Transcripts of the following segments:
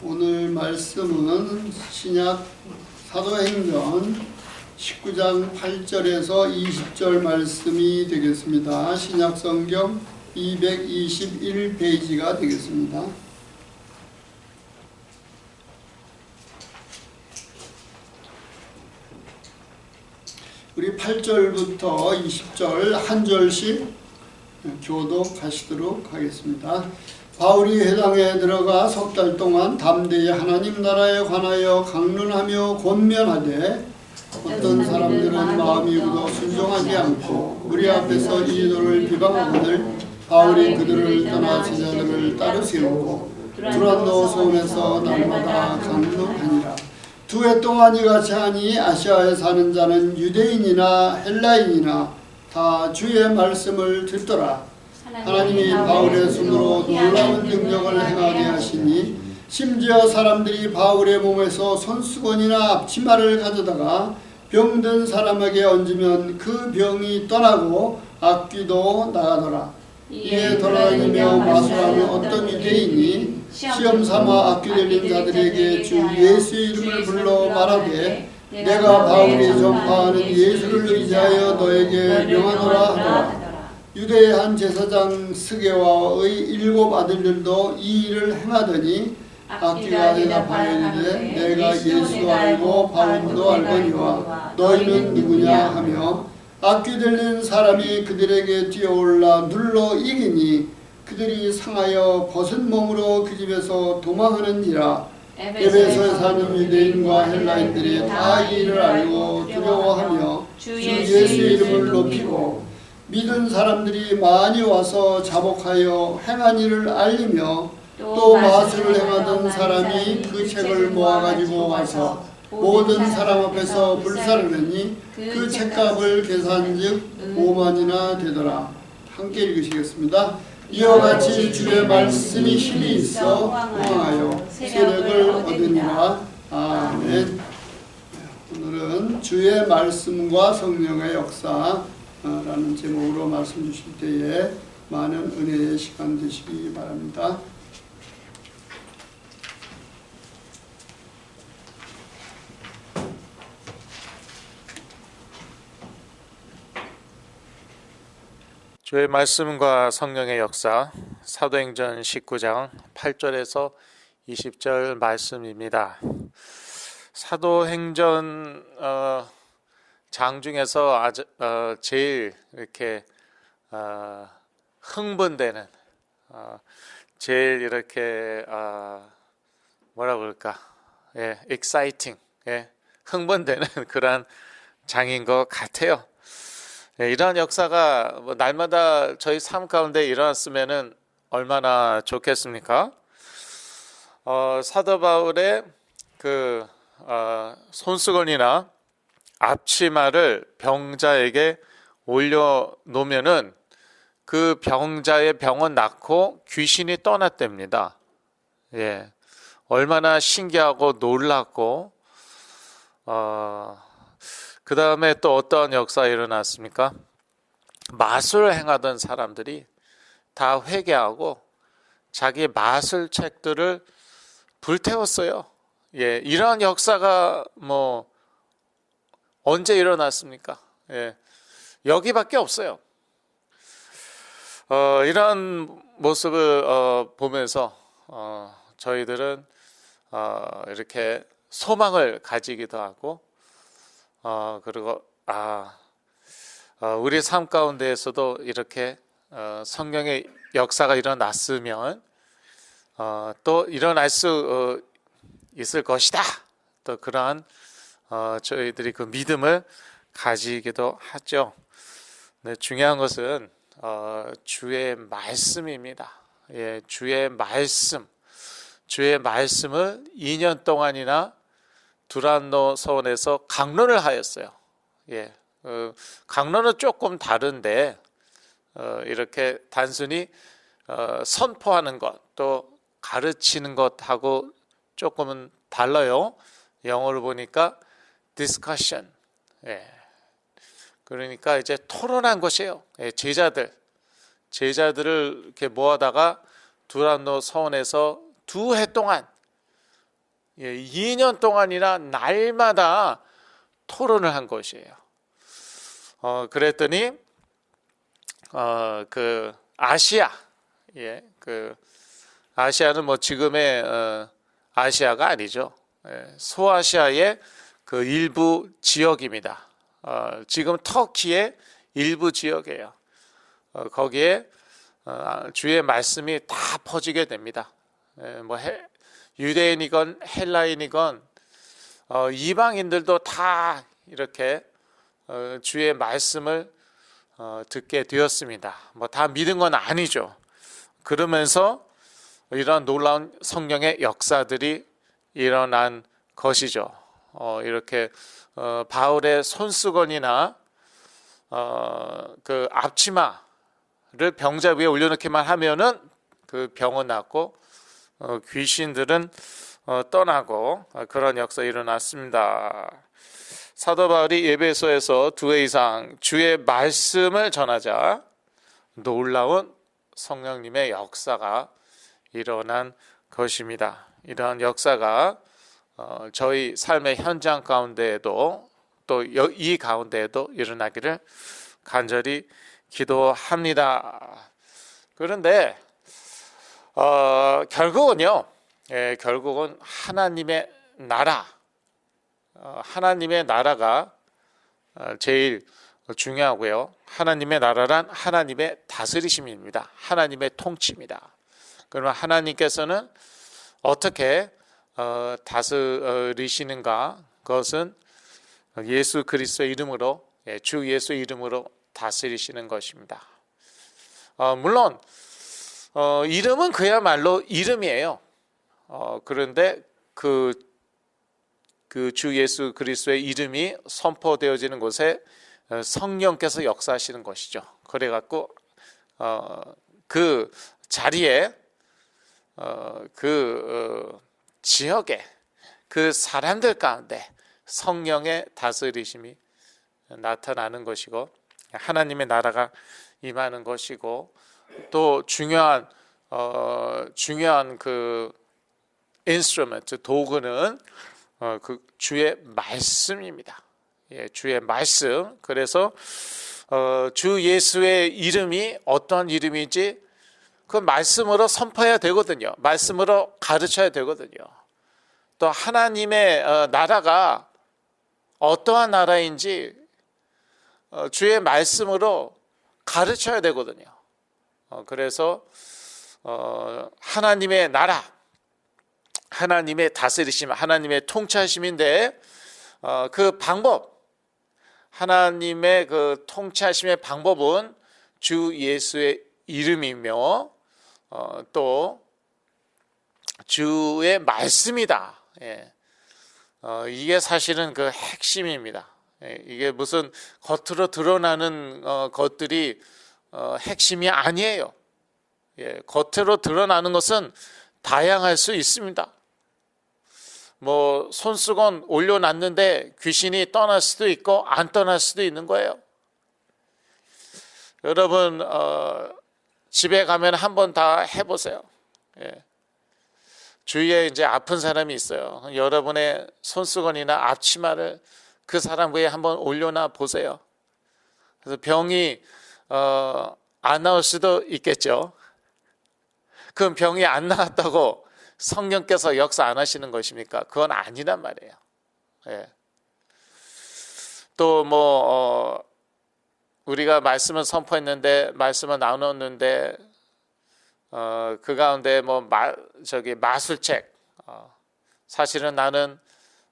오늘 말씀은 신약 사도행전 19장 8절에서 20절 말씀이 되겠습니다. 신약 성경 221페이지가 되겠습니다. 우리 8절부터 20절 한 절씩 교독하시도록 하겠습니다. 바울이 회당에 들어가 석 달 동안 담대히 하나님 나라에 관하여 강론하며 권면하되 어떤 사람들은 마음이 굳어 순종하지 않고 무리 앞에서 이도를 비방하거늘 바울이 그들을 떠나 제자들을 따로 세우고 두란노 소원에서 날마다 강론하니라. 2해 동안 이같이 하니 아시아에 사는 자는 유대인이나 헬라인이나 다 주의 말씀을 듣더라. 하나님이 바울의 손으로 놀라운 능력을 행하게 하시니 심지어 사람들이 바울의 몸에서 손수건이나 앞치마를 가져다가 병든 사람에게 얹으면 그 병이 떠나고 악귀도 나가더라. 이에 돌아다니며 마술하는 어떤 유대인이 시험 삼아 악귀 들린 자들에게 주 예수의 이름을 불러 말하되 내가 바울이 전파하는 예수를 의지하여 너에게 명하노라 하더라. 유대의 한 제사장 스게와의 7 아들들도 이 일을 행하더니 악귀가 대답하여 이르되 내가 예수 알고 바울도 알거니와 너희는 누구냐 하며 악귀 들린 사람이 그들에게 뛰어올라 눌러 이기니 그들이 상하여 벗은 몸으로 그 집에서 도망하는지라. 에베소에 사는 유대인과 헬라인들이 다 이 일을 알고 두려워하며 주 예수의 이름을 높이고 믿은 사람들이 많이 와서 자복하여 행한 일을 알리며 또 마술을 행하던 사람이 그 책을 모아가지고 와서 모든 사람 앞에서 불사르니 그 책값을 계산즉 5만이나 되더라. 함께 읽으시겠습니다. 이와 같이 주의 말씀이 힘이 있어 호응하여 세력을 얻으니라. 아멘. 오늘은 주의 말씀과 성령의 역사라는 제목으로 말씀 주실 때에 많은 은혜의 시간 되시기 바랍니다. 주의 말씀과 성령의 역사 사도행전 19장 8절에서 20절 말씀입니다. 사도행전 장 중에서 제일 이렇게 흥분되는 제일 이렇게 뭐라 그럴까 exciting 흥분되는 그런 장인 것 같아요. 이러한 역사가 날마다 저희 삶 가운데 일어났으면 얼마나 좋겠습니까? 사도 바울의 그 손수건이나 앞치마를 병자에게 올려놓으면은 그 병자의 병은 낫고 귀신이 떠났답니다. 얼마나 신기하고 놀랍고 그 다음에 또 어떠한 역사가 일어났습니까? 마술을 행하던 사람들이 다 회개하고 자기 마술책들을 불태웠어요. 이러한 역사가 언제 일어났습니까? 여기밖에 없어요. 이런 모습을 보면서 저희들은 이렇게 소망을 가지기도 하고 그리고 우리 삶 가운데에서도 이렇게 성령의 역사가 일어났으면 또 일어날 수 있을 것이다. 또 그러한 저희들이 그 믿음을 가지기도 하죠. 네, 중요한 것은 주의 말씀입니다. 주의 말씀을 2년 동안이나 두란노 서원에서 강론을 하였어요. 강론은 조금 다른데 이렇게 단순히 선포하는 것 또 가르치는 것하고 조금은 달라요. 영어로 보니까 discussion. 그러니까 이제 토론한 것이에요. 제자들을 이렇게 모아다가 두란노 서원에서 2해 동안 2년 동안이나 날마다 토론을 한 것이에요. 그랬더니 그 아시아, 그 아시아는 뭐 지금의 아시아가 아니죠. 소아시아의 그 일부 지역입니다. 지금 터키의 일부 지역이에요. 거기에 주의 말씀이 다 퍼지게 됩니다. 뭐 유대인이건 헬라인이건 이방인들도 다 이렇게 주의 말씀을 듣게 되었습니다. 뭐 다 믿은 건 아니죠. 그러면서 이런 놀라운 성령의 역사들이 일어난 것이죠. 이렇게 바울의 손수건이나 그 앞치마를 병자 위에 올려놓기만 하면은 그 병은 낫고 귀신들은 떠나고 그런 역사 일어났습니다. 사도 바울이 에베소에서 2회 이상 주의 말씀을 전하자 놀라운 성령님의 역사가 일어난 것입니다. 이러한 역사가 저희 삶의 현장 가운데에도 또 이 가운데에도 일어나기를 간절히 기도합니다. 그런데 결국은요, 결국은 하나님의 나라, 하나님의 나라가 제일 중요하고요. 하나님의 나라란 하나님의 다스리심입니다. 하나님의 통치입니다. 그러면 하나님께서는 어떻게 다스리시는가? 그것은 예수 그리스도의 이름으로, 주 예수의 이름으로 다스리시는 것입니다. 물론 이름은 그야말로 이름이에요. 그런데 그 주 예수 그리스도의 이름이 선포되어지는 곳에 성령께서 역사하시는 것이죠. 그래갖고 그 자리에 그 지역에 그 사람들 가운데 성령의 다스리심이 나타나는 것이고 하나님의 나라가 임하는 것이고 또 중요한 그 인스트루먼트 도구는 그 주의 말씀입니다. 주의 말씀. 그래서 주 예수의 이름이 어떤 이름인지 그 말씀으로 선포해야 되거든요. 말씀으로 가르쳐야 되거든요. 또 하나님의 나라가 어떠한 나라인지 주의 말씀으로 가르쳐야 되거든요. 그래서 하나님의 나라, 하나님의 다스리심, 하나님의 통치하심인데 그 방법, 하나님의 그 통치하심의 방법은 주 예수의 이름이며 또 주의 말씀이다. 이게 사실은 그 핵심입니다. 이게 무슨 겉으로 드러나는 것들이 핵심이 아니에요. 겉으로 드러나는 것은 다양할 수 있습니다. 뭐 손수건 올려놨는데 귀신이 떠날 수도 있고 안 떠날 수도 있는 거예요. 여러분 집에 가면 한번 다 해보세요. 주위에 이제 아픈 사람이 있어요. 여러분의 손수건이나 앞치마를 그 사람 위에 한번 올려놔 보세요. 그래서 병이 안 나올 수도 있겠죠. 그럼 병이 안 나왔다고 성령께서 역사 안 하시는 것입니까? 그건 아니란 말이에요. 또 뭐 우리가 말씀을 선포했는데 말씀을 나눴는데 그 가운데 뭐 마술책 사실은 나는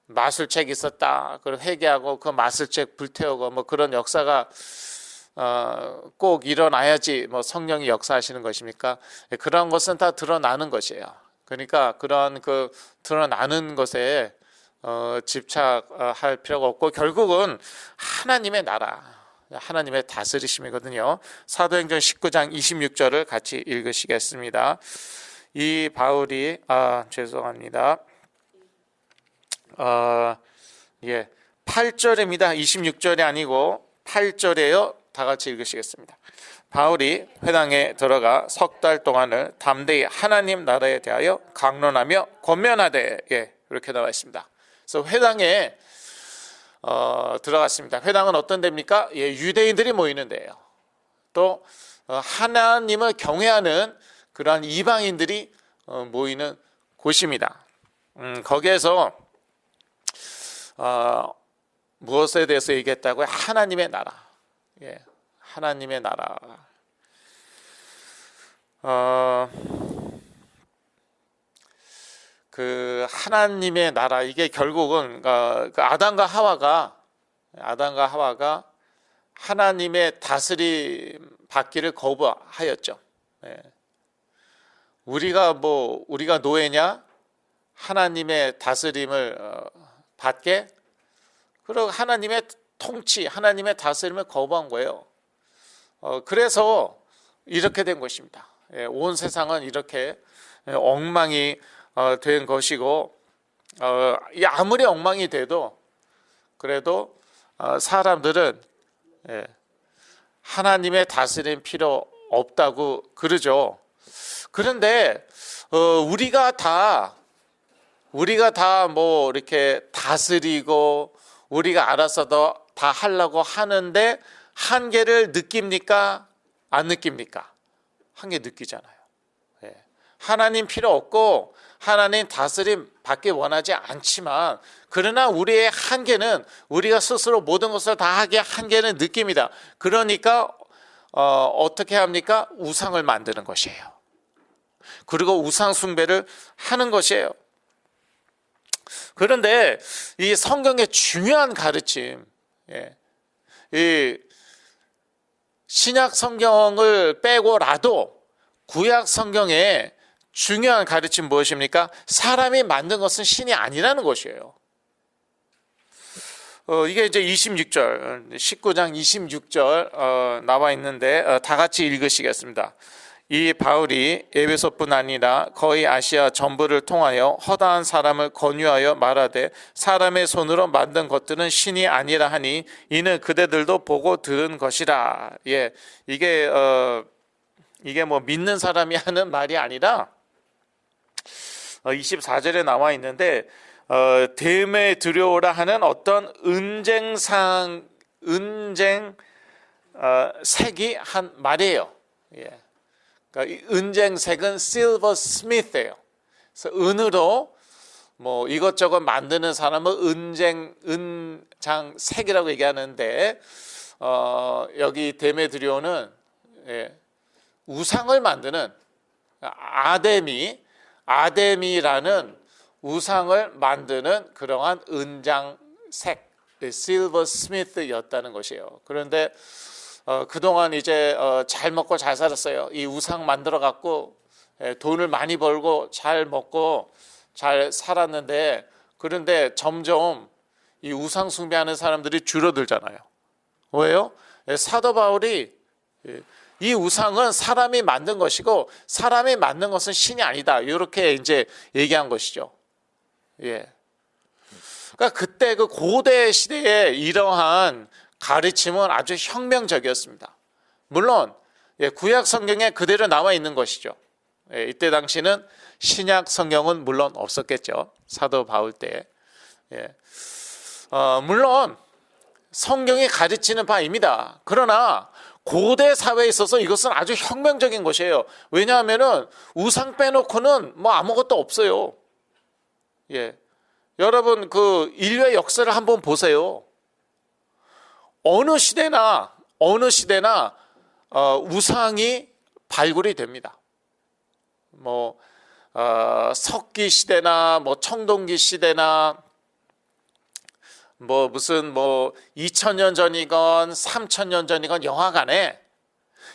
마술책 있었다. 그걸 회개하고 그 마술책 불태우고 뭐 그런 역사가 꼭 일어나야지 뭐 성령이 역사하시는 것입니까? 그런 것은 다 드러나는 것이에요. 그러니까 그런 그 드러나는 것에 집착할 필요가 없고 결국은 하나님의 나라, 하나님의 다스리심이거든요. 사도행전 19장 26절을 같이 읽으시겠습니다. 이 바울이 죄송합니다. 8절입니다. 26절이 아니고 8절이에요. 다 같이 읽으시겠습니다. 바울이 회당에 들어가 석 달 동안을 담대히 하나님 나라에 대하여 강론하며 권면하되 이렇게 나와 있습니다. 그래서 회당에 들어갔습니다. 회당은 어떤 데입니까? 유대인들이 모이는 데예요. 또 하나님을 경외하는 그러한 이방인들이 모이는 곳입니다. 거기에서 무엇에 대해서 얘기했다고요? 하나님의 나라. 하나님의 나라. 그 하나님의 나라, 이게 결국은 그 아담과 하와가 하나님의 다스림 받기를 거부하였죠. 우리가 노예냐? 하나님의 다스림을 받게? 그리고 하나님의 통치, 하나님의 다스림을 거부한 거예요. 그래서 이렇게 된 것입니다. 온 세상은 이렇게 엉망이 된 것이고, 아무리 엉망이 돼도 그래도 사람들은 하나님의 다스림 필요 없다고 그러죠. 그런데 우리가 다 뭐 이렇게 다스리고 우리가 알아서 다 하려고 하는데 한계를 느낍니까? 안 느낍니까? 한계 느끼잖아요. 하나님 필요 없고 하나님 다스림 받기 원하지 않지만, 그러나 우리의 한계는 우리가 스스로 모든 것을 다 하기에 한계는 느낍니다. 그러니까 어떻게 합니까? 우상을 만드는 것이에요. 그리고 우상 숭배를 하는 것이에요. 그런데 이 성경의 중요한 가르침, 이 신약 성경을 빼고라도 구약 성경에 중요한 가르침 무엇입니까? 사람이 만든 것은 신이 아니라는 것이에요. 이게 이제 26절, 19장 26절 나와 있는데 다 같이 읽으시겠습니다. 이 바울이 에베소뿐 아니라 거의 아시아 전부를 통하여 허다한 사람을 권유하여 말하되 사람의 손으로 만든 것들은 신이 아니라 하니 이는 그대들도 보고 들은 것이라. 이게 뭐 믿는 사람이 하는 말이 아니라 24절에 나와 있는데 데메드리오라 하는 어떤 은쟁색이 한 말이에요. 그러니까 이 은쟁색은 silversmith예요. 그래서 은으로 뭐 이것저것 만드는 사람은 은장색이라고 얘기하는데 여기 데메드리오는 우상을 만드는 아데미라는 우상을 만드는 그러한 은장색 silversmith였다는 것이에요. 그런데 그동안 이제 잘 먹고 잘 살았어요. 이 우상 만들어 갖고 돈을 많이 벌고 잘 먹고 잘 살았는데, 그런데 점점 이 우상 숭배하는 사람들이 줄어들잖아요. 왜요? 사도 바울이 이 우상은 사람이 만든 것이고 사람이 만든 것은 신이 아니다, 이렇게 이제 얘기한 것이죠. 그러니까 그때 그 고대 시대에 이러한 가르침은 아주 혁명적이었습니다. 물론 구약 성경에 그대로 나와 있는 것이죠. 이때 당시는 신약 성경은 물론 없었겠죠. 사도 바울 때. 물론 성경이 가르치는 바입니다. 그러나 고대 사회에 있어서 이것은 아주 혁명적인 것이에요. 왜냐하면은 우상 빼놓고는 뭐 아무것도 없어요. 여러분 그 인류의 역사를 한번 보세요. 어느 시대나 우상이 발굴이 됩니다. 뭐 석기 시대나 뭐 청동기 시대나 뭐 무슨 뭐 2000년 전이건 3000년 전이건 영화관에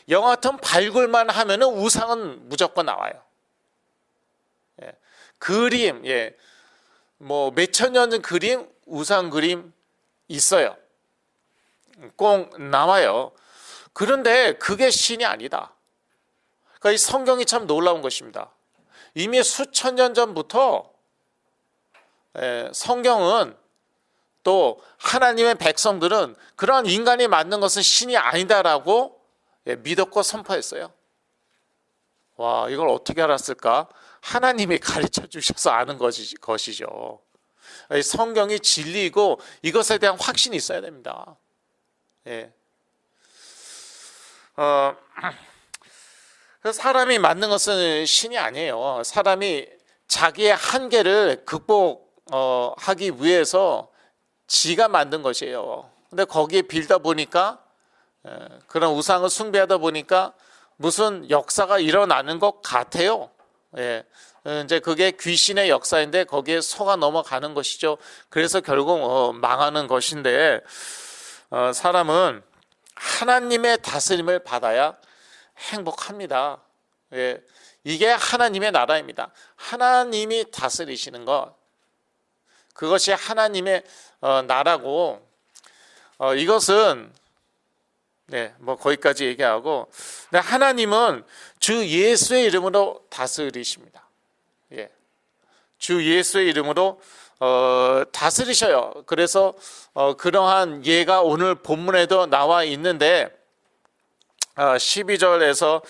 영화 같은 발굴만 하면은 우상은 무조건 나와요. 그림, 뭐 몇천 년 전 그림, 우상 그림 있어요. 꼭 나와요. 그런데 그게 신이 아니다. 그러니까 이 성경이 참 놀라운 것입니다. 이미 수천 년 전부터 성경은 또 하나님의 백성들은 그런 인간이 만든 것은 신이 아니다라고 믿었고 선포했어요. 와, 이걸 어떻게 알았을까? 하나님이 가르쳐 주셔서 아는 것이죠. 성경이 진리이고 이것에 대한 확신이 있어야 됩니다. 예. 사람이 만든 것은 신이 아니에요. 사람이 자기의 한계를 극복하기 위해서 지가 만든 것이에요. 근데 거기에 빌다 보니까 그런 우상을 숭배하다 보니까 무슨 역사가 일어나는 것 같아요. 예. 이제 그게 귀신의 역사인데 거기에 속아 넘어가는 것이죠. 그래서 결국 망하는 것인데 사람은 하나님의 다스림을 받아야 행복합니다. 예. 이게 하나님의 나라입니다. 하나님이 다스리시는 것, 그것이 하나님의 나라고, 이것은 뭐 거기까지 얘기하고, 하나님은 주 예수의 이름으로 다스리십니다. 예. 주 예수의 이름으로 다스리셔요. 그래서 그러한 예가 오늘 본문에도 나와 있는데 12절에서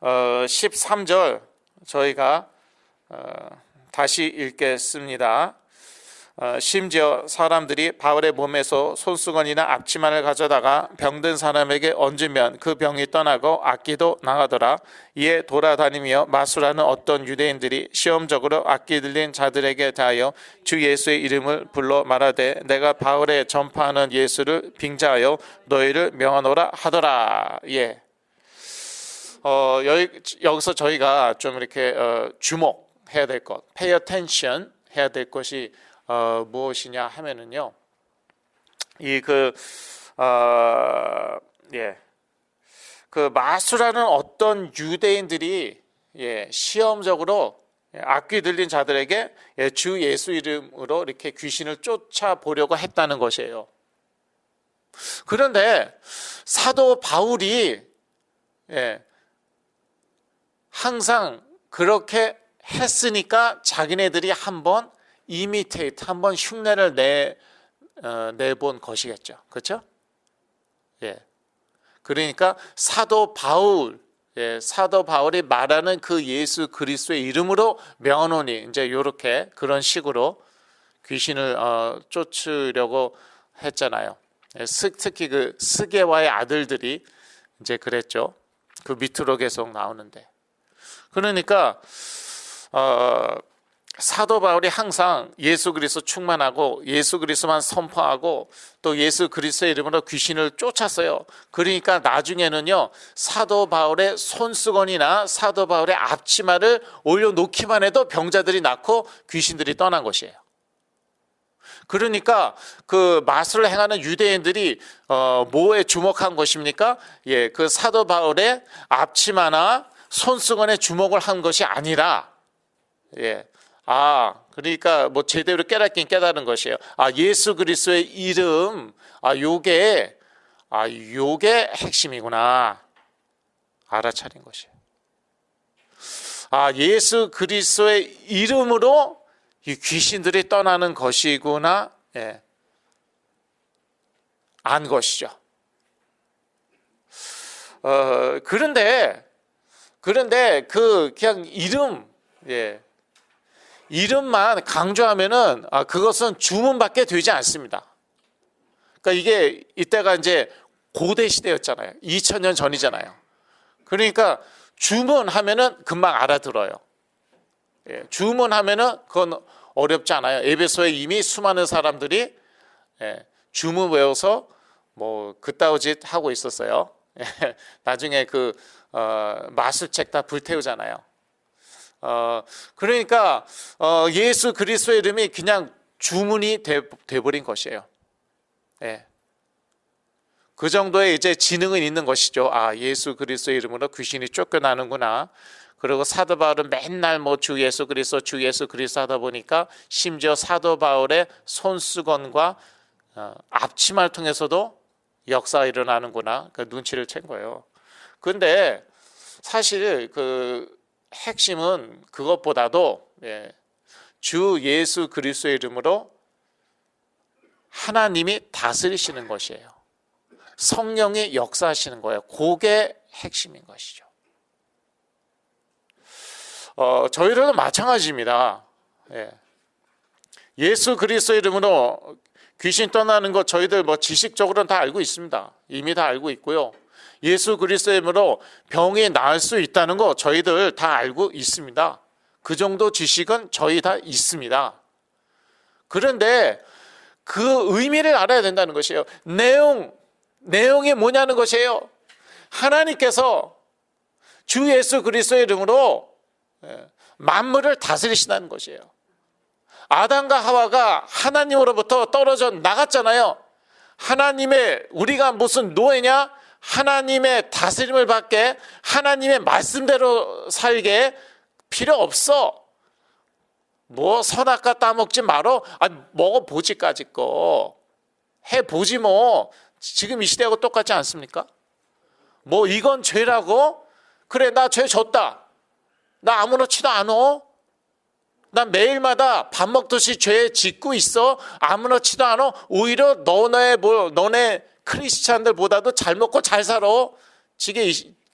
13절 저희가 다시 읽겠습니다. 심지어 사람들이 바울의 몸에서 손수건이나 앞치마를 가져다가 병든 사람에게 얹으면 그 병이 떠나고 악기도 나가더라. 이에 돌아다니며 마술하는 어떤 유대인들이 시험적으로 악기 들린 자들에게 대하여 주 예수의 이름을 불러 말하되 내가 바울의 전파하는 예수를 빙자하여 너희를 명하노라 하더라. 예. 여기서 저희가 좀 이렇게 주목해야 될 것, pay attention 해야 될 것이 무엇이냐 하면은요, 그 마술하는 어떤 유대인들이 시험적으로 악귀 들린 자들에게 주 예수 이름으로 이렇게 귀신을 쫓아보려고 했다는 것이에요. 그런데 사도 바울이 항상 그렇게 했으니까 자기네들이 한번 이미테이트, 한번 흉내를 내본 것이겠죠. 그렇죠? 예. 그러니까 사도 바울이 말하는 그 예수 그리스도의 이름으로 명하노니, 이제 이렇게 그런 식으로 귀신을 쫓으려고 했잖아요. 특히 그 스게와의 아들들이 이제 그랬죠. 그 밑으로 계속 나오는데. 그러니까 사도 바울이 항상 예수 그리스도 충만하고 예수 그리스도만 선포하고 또 예수 그리스도의 이름으로 귀신을 쫓았어요. 그러니까 나중에는요, 사도 바울의 손수건이나 사도 바울의 앞치마를 올려놓기만 해도 병자들이 낫고 귀신들이 떠난 것이에요. 그러니까 그 마술을 행하는 유대인들이 뭐에 주목한 것입니까? 그 사도 바울의 앞치마나 손수건에 주목을 한 것이 아니라, 그러니까 뭐 제대로 깨닫긴 깨달은 것이에요. 예수 그리스도의 이름, 요게 핵심이구나 알아차린 것이에요. 예수 그리스도의 이름으로 이 귀신들이 떠나는 것이구나, 안 것이죠. 그런데 그 그냥 이름만 강조하면은 그것은 주문밖에 되지 않습니다. 그러니까 이게 이때가 이제 고대 시대였잖아요. 2000년 전이잖아요. 그러니까 주문하면은 금방 알아들어요. 주문하면은 그건 어렵지 않아요. 에베소에 이미 수많은 사람들이 주문 외워서 뭐 그따위 짓 하고 있었어요. 나중에 그 마술책 다 불태우잖아요. 그러니까 예수 그리스도의 이름이 그냥 주문이 돼버린 것이에요. 그 정도의 이제 지능은 있는 것이죠. 예수 그리스도의 이름으로 귀신이 쫓겨나는구나. 그리고 사도 바울은 맨날 뭐 주 예수 그리스도 하다 보니까 심지어 사도 바울의 손수건과 앞치마를 통해서도 역사가 일어나는구나. 그 눈치를 챈 거예요. 그런데 사실 그 핵심은 그것보다도 주 예수 그리스도의 이름으로 하나님이 다스리시는 것이에요. 성령이 역사하시는 거예요. 그게 핵심인 것이죠. 저희들도 마찬가지입니다. 예수 그리스도의 이름으로 귀신 떠나는 거 저희들 뭐 지식적으로는 다 알고 있습니다. 이미 다 알고 있고요. 예수 그리스도의 이름으로 병이 나을 수 있다는 거 저희들 다 알고 있습니다. 그 정도 지식은 저희 다 있습니다. 그런데 그 의미를 알아야 된다는 것이에요. 내용이 뭐냐는 것이에요. 하나님께서 주 예수 그리스도의 이름으로 만물을 다스리신다는 것이에요. 아담과 하와가 하나님으로부터 떨어져 나갔잖아요. 우리가 무슨 노예냐? 하나님의 다스림을 받게, 하나님의 말씀대로 살게 필요 없어. 뭐 선악과 따먹지 말어. 먹어보지까지 거 해보지 뭐. 지금 이 시대하고 똑같지 않습니까? 뭐 이건 죄라고? 그래, 나 죄 졌다. 나 아무렇지도 않어. 나 매일마다 밥 먹듯이 죄 짓고 있어. 아무렇지도 않아. 오히려 너네 크리스찬들보다도 잘 먹고 잘 살아.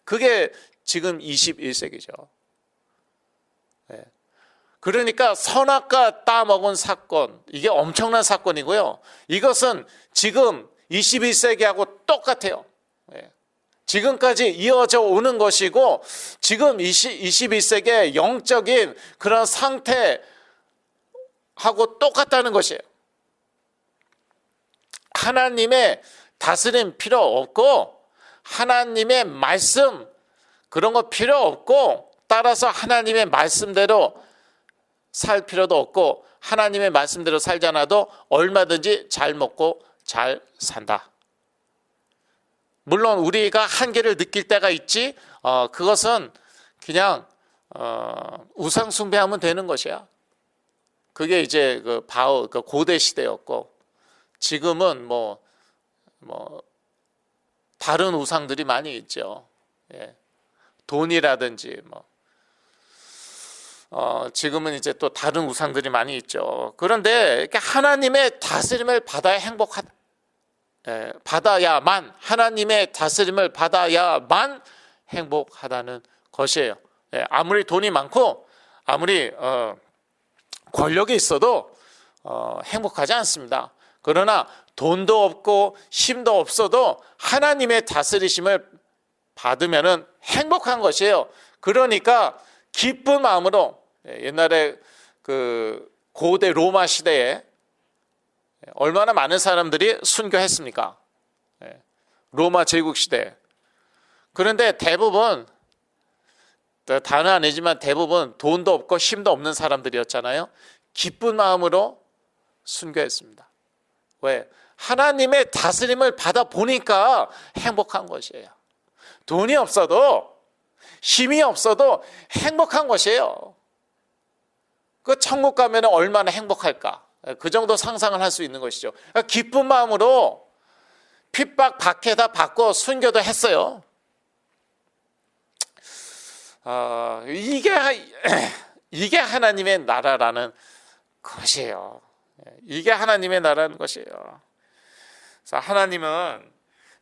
그게 지금 21세기죠. 네. 그러니까 선악과 따먹은 사건, 이게 엄청난 사건이고요. 이것은 지금 21세기하고 똑같아요. 네. 지금까지 이어져 오는 것이고, 지금 21세기의 영적인 그런 상태하고 똑같다는 것이에요. 하나님의 다스림 필요 없고, 하나님의 말씀 그런 거 필요 없고, 따라서 하나님의 말씀대로 살 필요도 없고, 하나님의 말씀대로 살지 않아도 얼마든지 잘 먹고 잘 산다. 물론 우리가 한계를 느낄 때가 있지, 그것은 그냥 우상 숭배하면 되는 것이야. 그게 이제 그 고대 시대였고, 지금은 뭐 다른 우상들이 많이 있죠. 예. 돈이라든지 지금은 이제 또 다른 우상들이 많이 있죠. 그런데 이렇게 하나님의 다스림을 받아야만, 하나님의 다스림을 받아야만 행복하다는 것이에요. 예. 아무리 돈이 많고 아무리 권력이 있어도 행복하지 않습니다. 그러나 돈도 없고 힘도 없어도 하나님의 다스리심을 받으면은 행복한 것이에요. 그러니까 기쁜 마음으로, 옛날에 그 고대 로마 시대에 얼마나 많은 사람들이 순교했습니까? 로마 제국 시대. 그런데 대부분, 다는 아니지만 대부분 돈도 없고 힘도 없는 사람들이었잖아요. 기쁜 마음으로 순교했습니다. 왜? 하나님의 다스림을 받아보니까 행복한 것이에요. 돈이 없어도, 힘이 없어도 행복한 것이에요. 그 천국 가면 얼마나 행복할까? 그 정도 상상을 할 수 있는 것이죠. 그러니까 기쁜 마음으로 핍박, 박해다 받고 순교도 했어요. 이게 하나님의 나라라는 것이에요. 이게 하나님의 나라는 것이에요. 그래서 하나님은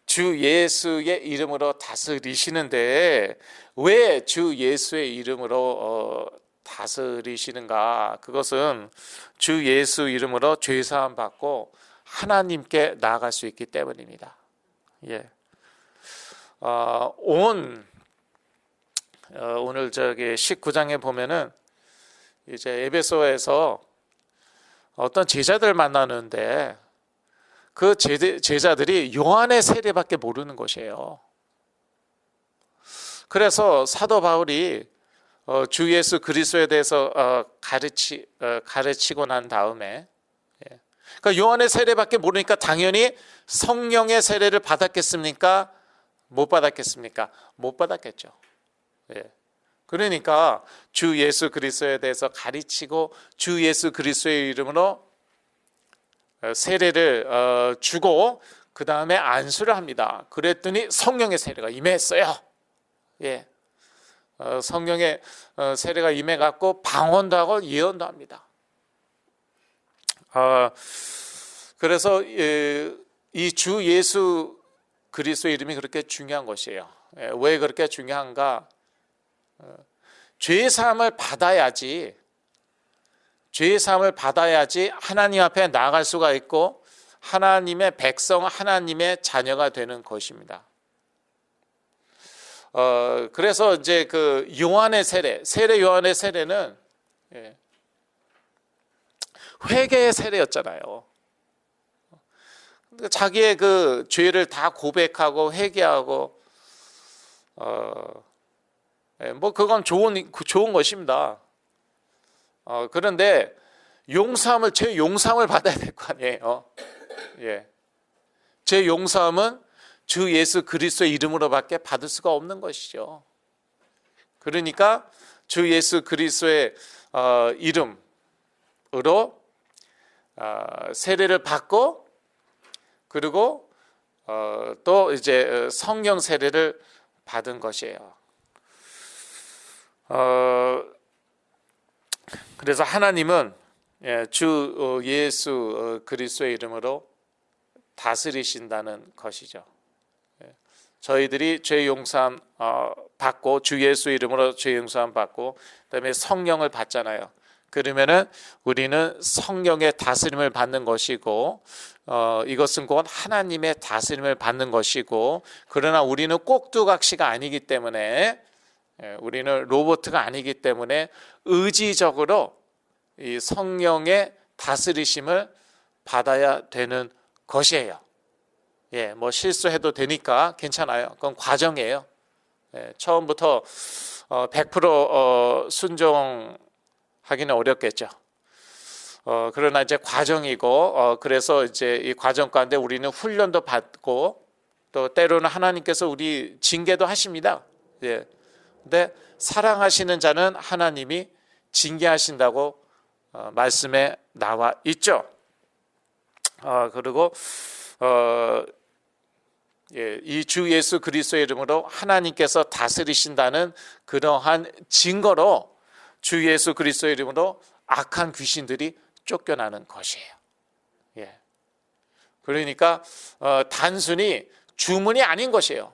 주 예수의 이름으로 다스리시는데, 왜 주 예수의 이름으로 다스리시는가? 그것은 주 예수 이름으로 죄사함 받고 하나님께 나아갈 수 있기 때문입니다. 예. 오늘 저기 19장에 보면은 이제 에베소에서 어떤 제자들 만나는데, 그 제자들이 요한의 세례밖에 모르는 것이에요. 그래서 사도 바울이 주 예수 그리스도에 대해서 가르치고 난 다음에, 그러니까 요한의 세례밖에 모르니까 당연히 성령의 세례를 받았겠습니까? 못 받았겠습니까? 못 받았겠죠. 그러니까 주 예수 그리스도에 대해서 가르치고 주 예수 그리스도의 이름으로 세례를 주고 그 다음에 안수를 합니다. 그랬더니 성령의 세례가 임했어요. 예, 성령의 세례가 임해갖고 방언도 하고 예언도 합니다. 그래서 이 주 예수 그리스도의 이름이 그렇게 중요한 것이에요. 왜 그렇게 중요한가? 죄 사함을 받아야지, 죄의 사함을 받아야지 하나님 앞에 나아갈 수가 있고 하나님의 백성, 하나님의 자녀가 되는 것입니다. 그래서 이제 그 요한의 세례 요한의 세례는 회개의 세례였잖아요. 자기의 그 죄를 다 고백하고 회개하고 뭐 그건 좋은 것입니다. 그런데 제 용서함을 받아야 될 거 아니에요. 예. 제 용서함은 주 예수 그리스도의 이름으로밖에 받을 수가 없는 것이죠. 그러니까 주 예수 그리스도의 이름으로 세례를 받고 그리고 또 이제 성령 세례를 받은 것이에요. 그래서 하나님은 주 예수 그리스도의 이름으로 다스리신다는 것이죠. 저희들이 죄 용서함 받고 주 예수 이름으로 죄 용서함 받고 그다음에 성령을 받잖아요. 그러면은 우리는 성령의 다스림을 받는 것이고 이것은 곧 하나님의 다스림을 받는 것이고 그러나 우리는 꼭두각시가 아니기 때문에 우리는 로봇가 아니기 때문에 의지적으로 이 성령의 다스리심을 받아야 되는 것이에요. 뭐 실수해도 되니까 괜찮아요. 그건 과정이에요. 처음부터 100% 순종하기는 어렵겠죠. 그러나 이제 과정이고 그래서 이제 이 과정 가운데 우리는 훈련도 받고 또 때로는 하나님께서 우리 징계도 하십니다. 근데 사랑하시는 자는 하나님이 징계하신다고 말씀에 나와 있죠. 그리고 이 주 예수 그리스도의 이름으로 하나님께서 다스리신다는 그러한 증거로 주 예수 그리스도의 이름으로 악한 귀신들이 쫓겨나는 것이에요. 그러니까 단순히 주문이 아닌 것이에요.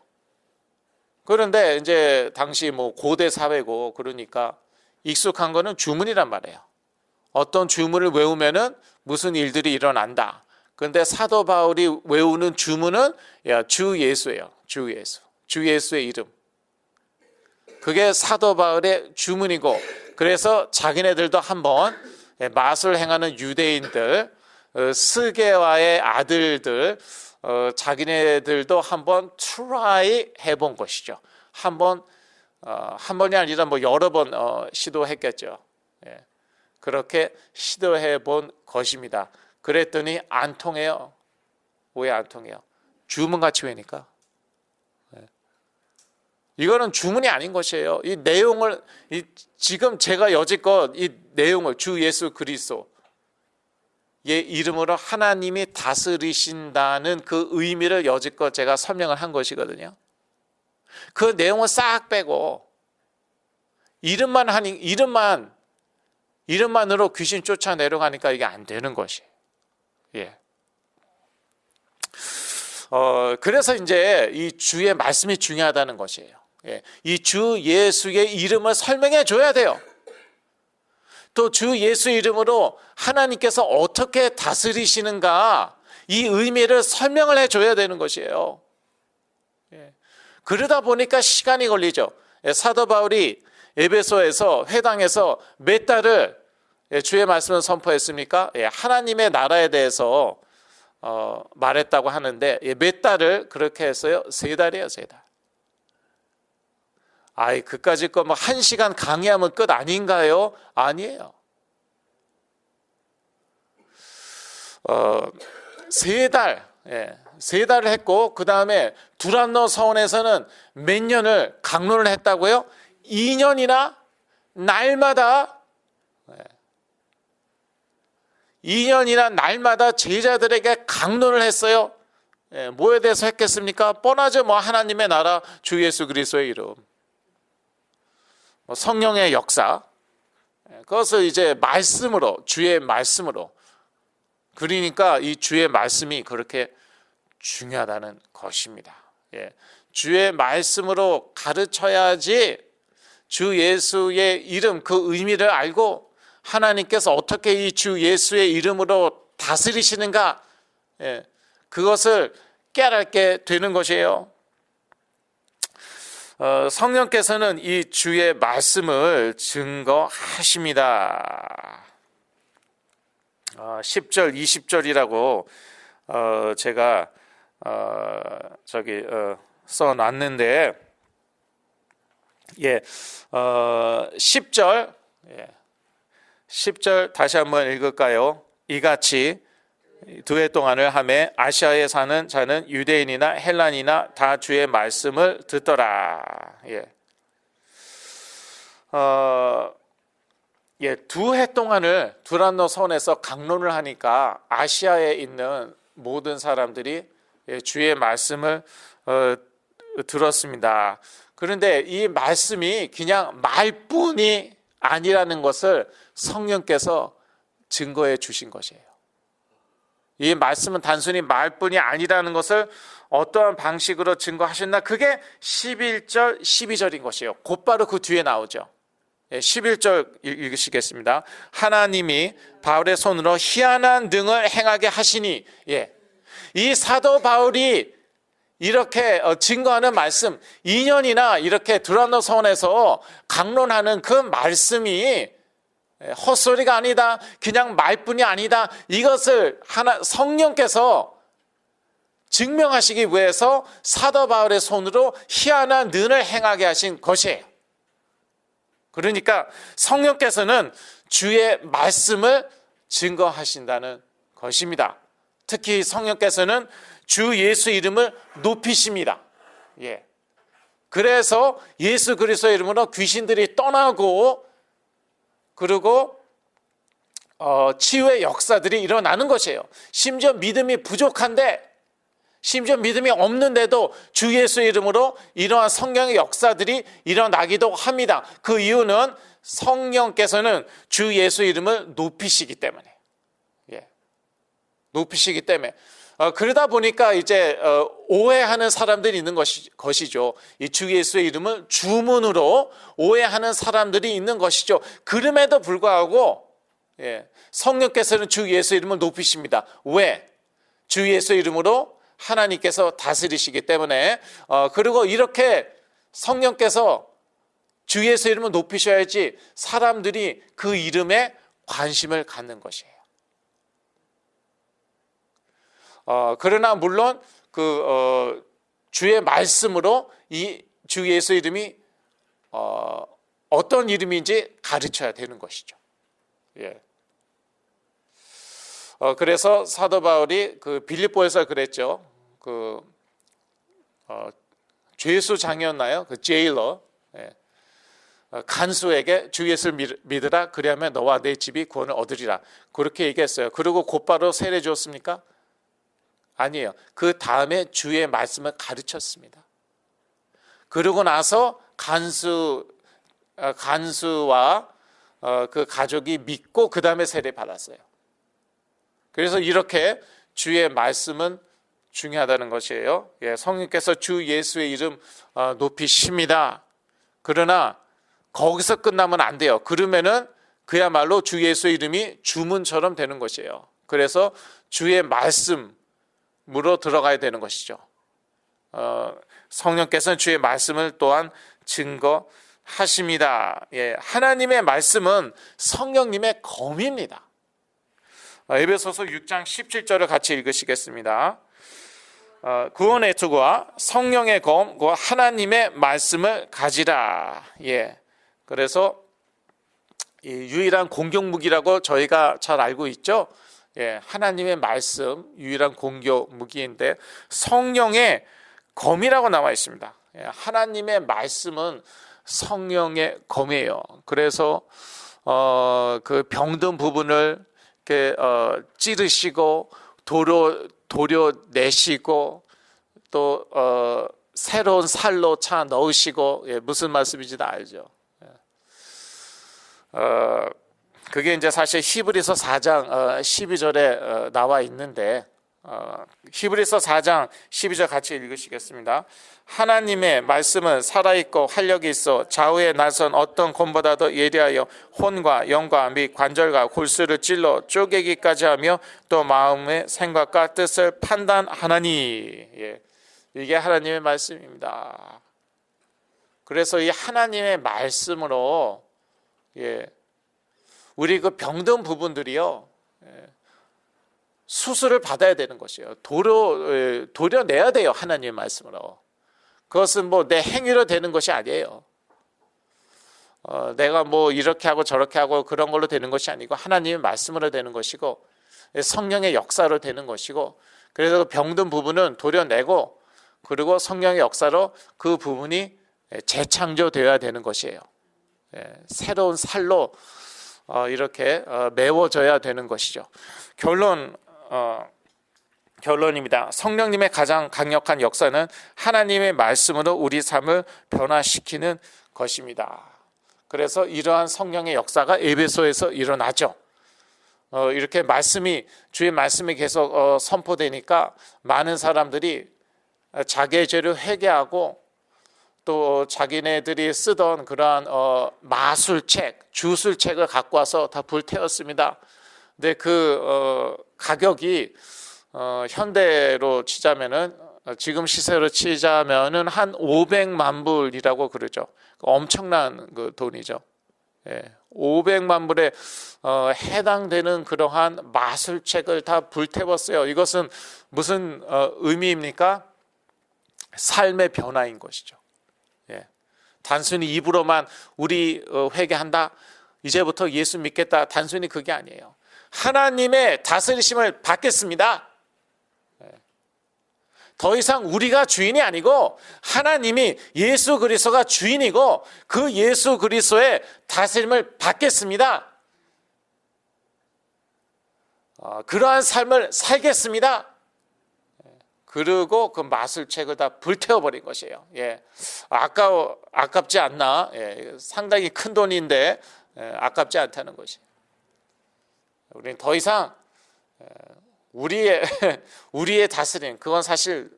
그런데 이제 당시 뭐 고대 사회고 그러니까 익숙한 거는 주문이란 말이에요. 어떤 주문을 외우면은 무슨 일들이 일어난다. 그런데 사도 바울이 외우는 주문은 주 예수예요. 주 예수. 주 예수의 이름. 그게 사도 바울의 주문이고 그래서 자기네들도 한번 마술 행하는 유대인들 스게와의 아들들 자기네들도 한번 트라이 해본 것이죠. 한 번이 아니라 뭐 여러 번 시도했겠죠. 그렇게 시도해 본 것입니다. 그랬더니 안 통해요. 왜 안 통해요? 주문같이 외니까. 이거는 주문이 아닌 것이에요. 이 내용을 지금 제가 여지껏 이 내용을 주 예수 그리스도의 이름으로 하나님이 다스리신다는 그 의미를 여지껏 제가 설명을 한 것이거든요. 그 내용을 싹 빼고 이름만으로 귀신 쫓아내려가니까 이게 안 되는 것이에요. 그래서 이제 이 주의 말씀이 중요하다는 것이에요. 이 주 예수의 이름을 설명해 줘야 돼요. 또 주 예수 이름으로 하나님께서 어떻게 다스리시는가 이 의미를 설명을 해 줘야 되는 것이에요. 그러다 보니까 시간이 걸리죠. 사도 바울이 에베소에서 회당에서 몇 달을 주의 말씀을 선포했습니까? 하나님의 나라에 대해서 말했다고 하는데 몇 달을 그렇게 했어요? 3달이에요, 3달. 그까짓 거 뭐 1시간 강의하면 끝 아닌가요? 아니에요. 3달, 3달을 했고 그 다음에 두란노 서원에서는 몇 년을 강론을 했다고요? 2년이나 날마다 2년이나 날마다 제자들에게 강론을 했어요. 뭐에 대해서 했겠습니까? 뻔하죠. 뭐 하나님의 나라, 주 예수 그리스도의 이름, 성령의 역사, 그것을 이제 말씀으로, 주의 말씀으로. 그러니까 이 주의 말씀이 그렇게 중요하다는 것입니다. 주의 말씀으로 가르쳐야지 주 예수의 이름 그 의미를 알고 하나님께서 어떻게 이 주 예수의 이름으로 다스리시는가, 예, 그것을 깨닫게 되는 것이에요. 성령께서는 이 주의 말씀을 증거하십니다. 10절, 20절이라고 제가 써놨는데, 10절, 10절 다시 한번 읽을까요? 이같이 두 해 동안을 하매 아시아에 사는 자는 유대인이나 헬란이나 다 주의 말씀을 듣더라. 두 해 동안을 두란노 선에서 강론을 하니까 아시아에 있는 모든 사람들이 주의 말씀을 들었습니다. 그런데 이 말씀이 그냥 말뿐이 아니라는 것을 성령께서 증거해 주신 것이에요. 이 말씀은 단순히 말뿐이 아니라는 것을 어떠한 방식으로 증거하셨나? 그게 11절, 12절인 것이에요. 곧바로 그 뒤에 나오죠. 11절 읽으시겠습니다. 하나님이 바울의 손으로 희한한 등을 행하게 하시니, 이 사도 바울이 이렇게 증거하는 말씀, 2년이나 이렇게 두란노 선에서 강론하는 그 말씀이 헛소리가 아니다, 그냥 말뿐이 아니다, 이것을 성령께서 증명하시기 위해서 사도 바울의 손으로 희한한 능을 행하게 하신 것이에요. 그러니까 성령께서는 주의 말씀을 증거하신다는 것입니다. 특히 성령께서는 주 예수 이름을 높이십니다. 그래서 예수 그리스도의 이름으로 귀신들이 떠나고, 그리고 치유의 역사들이 일어나는 것이에요. 심지어 믿음이 부족한데, 심지어 믿음이 없는데도 주 예수의 이름으로 이러한 성령의 역사들이 일어나기도 합니다. 그 이유는 성령께서는 주 예수 이름을 높이시기 때문에, 높이시기 때문에. 그러다 보니까 이제 오해하는 사람들이 있는 것이죠. 이 주 예수의 이름을 주문으로 오해하는 사람들이 있는 것이죠. 그럼에도 불구하고 성령께서는 주 예수의 이름을 높이십니다. 왜? 주 예수의 이름으로 하나님께서 다스리시기 때문에. 그리고 이렇게 성령께서 주 예수의 이름을 높이셔야지 사람들이 그 이름에 관심을 갖는 것이에요. 그러나 물론 주의 말씀으로 이 주 예수 이름이 어떤 이름인지 가르쳐야 되는 것이죠. 그래서 사도 바울이 빌립보에서 그랬죠. 죄수 장이었나요? 제일러, 간수에게 주 예수를 믿으라, 그리하면 너와 내 집이 구원을 얻으리라, 그렇게 얘기했어요. 그리고 곧바로 세례 주었습니까? 아니에요. 그 다음에 주의 말씀을 가르쳤습니다. 그러고 나서 간수와 그 가족이 믿고 그 다음에 세례 받았어요. 그래서 이렇게 주의 말씀은 중요하다는 것이에요. 성령께서 주 예수의 이름 높이십니다. 그러나 거기서 끝나면 안 돼요. 그러면은 그야말로 주 예수의 이름이 주문처럼 되는 것이에요. 그래서 주의 말씀으로 들어가야 되는 것이죠. 성령께서는 주의 말씀을 또한 증거하십니다. 하나님의 말씀은 성령님의 검입니다. 에베소서 6장 17절을 같이 읽으시겠습니다. 구원의 투구와 성령의 검, 그 하나님의 말씀을 가지라. 그래서 이 유일한 공격 무기라고 저희가 잘 알고 있죠. 하나님의 말씀, 유일한 공격 무기인데 성령의 검이라고 나와 있습니다. 하나님의 말씀은 성령의 검이에요. 그래서 그 병든 부분을 이렇게 찌르시고 도려내시고 또 새로운 살로 차 넣으시고, 무슨 말씀인지 다 알죠. 그게 이제 사실 히브리서 4장 12절에 나와 있는데, 히브리서 4장 12절 같이 읽으시겠습니다. 하나님의 말씀은 살아있고 활력이 있어 좌우에 나선 어떤 검보다도 예리하여 혼과 영과 및 관절과 골수를 찔러 쪼개기까지 하며 또 마음의 생각과 뜻을 판단하나니. 이게 하나님의 말씀입니다. 그래서 이 하나님의 말씀으로 우리 그 병든 부분들이요 수술을 받아야 되는 것이에요. 도려내야 돼요. 하나님의 말씀으로. 그것은 뭐 내 행위로 되는 것이 아니에요. 내가 뭐 이렇게 하고 저렇게 하고 그런 걸로 되는 것이 아니고 하나님의 말씀으로 되는 것이고 성령의 역사로 되는 것이고, 그래서 병든 부분은 도려내고 그리고 성령의 역사로 그 부분이 재창조되어야 되는 것이에요. 새로운 살로 이렇게 메워져야 되는 것이죠. 결론입니다. 성령님의 가장 강력한 역사는 하나님의 말씀으로 우리 삶을 변화시키는 것입니다. 그래서 이러한 성령의 역사가 에베소에서 일어나죠. 이렇게 주의 말씀이 계속 선포되니까 많은 사람들이 자기의 죄를 회개하고 또 자기네들이 쓰던 그러한 마술책, 주술책을 갖고 와서 다 불태웠습니다. 근데 그 가격이 현대로 치자면은, 지금 시세로 치자면은 한 500만 불이라고 그러죠. 엄청난 그 돈이죠. 500만 불에 해당되는 그러한 마술책을 다 불태웠어요. 이것은 무슨 의미입니까? 삶의 변화인 것이죠. 단순히 입으로만 우리 회개한다, 이제부터 예수 믿겠다, 단순히 그게 아니에요. 하나님의 다스리심을 받겠습니다. 더 이상 우리가 주인이 아니고 하나님이, 예수 그리스도가 주인이고 그 예수 그리스도의 다스림을 받겠습니다. 그러한 삶을 살겠습니다. 그리고 그 마술책을 다 불태워버린 것이에요. 아깝지 않나? 상당히 큰 돈인데 아깝지 않다는 것이에요. 우리는 더 이상 우리의 다스림, 그건 사실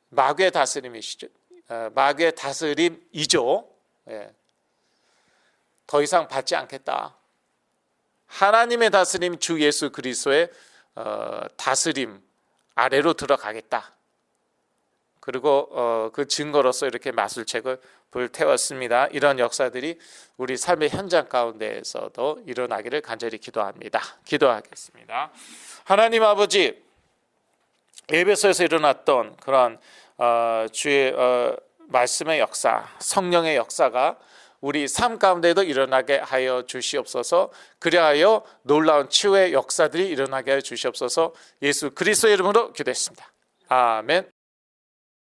마귀의 다스림이시죠. 마귀의 다스림이죠. 더 이상 받지 않겠다. 하나님의 다스림, 주 예수 그리스도의 다스림 아래로 들어가겠다. 그리고 그 증거로서 이렇게 마술책을 불태웠습니다. 이런 역사들이 우리 삶의 현장 가운데에서도 일어나기를 간절히 기도합니다. 기도하겠습니다. 하나님 아버지, 에베소에서 일어났던 그런 주의 말씀의 역사, 성령의 역사가 우리 삶 가운데도 일어나게 하여 주시옵소서. 그리하여 놀라운 치유의 역사들이 일어나게 하여 주시옵소서. 예수 그리스도의 이름으로 기도했습니다. 아멘.